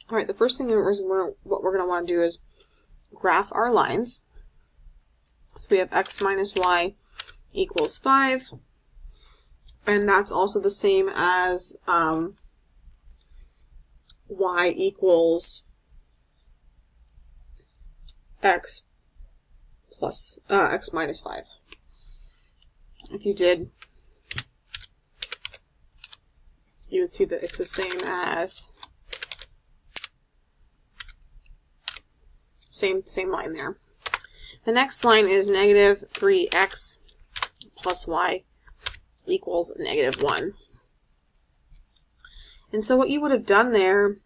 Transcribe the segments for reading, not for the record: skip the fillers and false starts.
All right, the first thing what we're going to want to do is graph our lines. So we have x minus y equals 5, and that's also the same as y equals x plus x minus 5. If you did, you would see that it's the same as same line there. The next line is negative 3x plus y equals negative 1. And so what you would have done there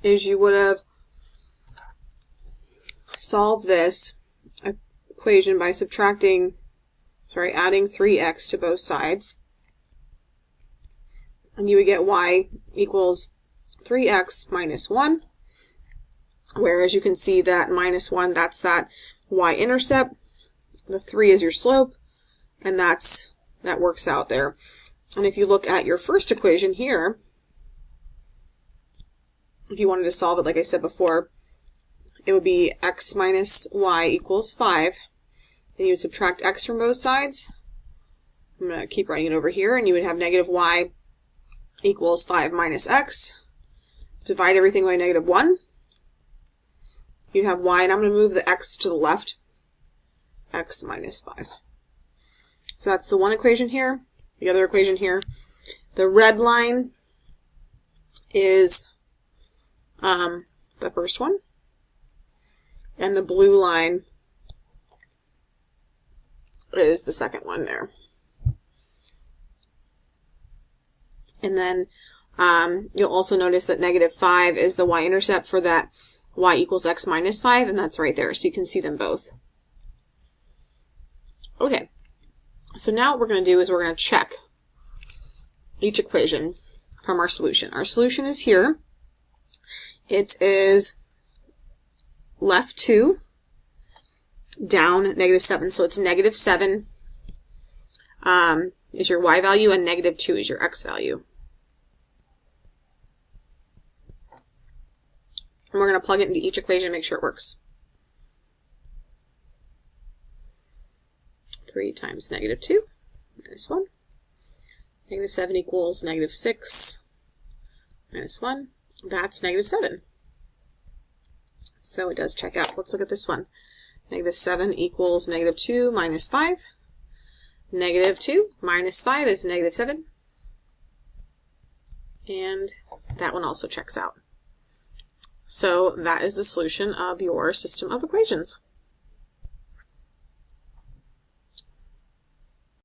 is you would have solved this equation by adding 3x to both sides. And you would get y equals 3x minus 1. Whereas you can see that minus 1, that's that y-intercept. The 3 is your slope, and that works out there. And if you look at your first equation here, if you wanted to solve it, like I said before, it would be x minus y equals 5. And you would subtract x from both sides. I'm going to keep writing it over here, and you would have negative y equals 5 minus x. Divide everything by negative 1. You'd have y, and I'm going to move the x to the left, x minus 5. So that's the one equation here. The other equation here, the red line is the first one, and the blue line is the second one there. And then you'll also notice that negative 5 is the y-intercept for that y equals x minus 5, and that's right there, so you can see them both. Okay, so now what we're going to do is we're going to check each equation from our solution. Our solution is here. It is left 2, down negative 7, so it's negative 7 is your y value, and negative 2 is your x value. And we're going to plug it into each equation and make sure it works. 3 times negative 2 minus 1. Negative 7 equals negative 6 minus 1. That's negative 7. So it does check out. Let's look at this one. Negative 7 equals negative 2 minus 5. Negative 2 minus 5 is negative 7. And that one also checks out. So that is the solution of your system of equations.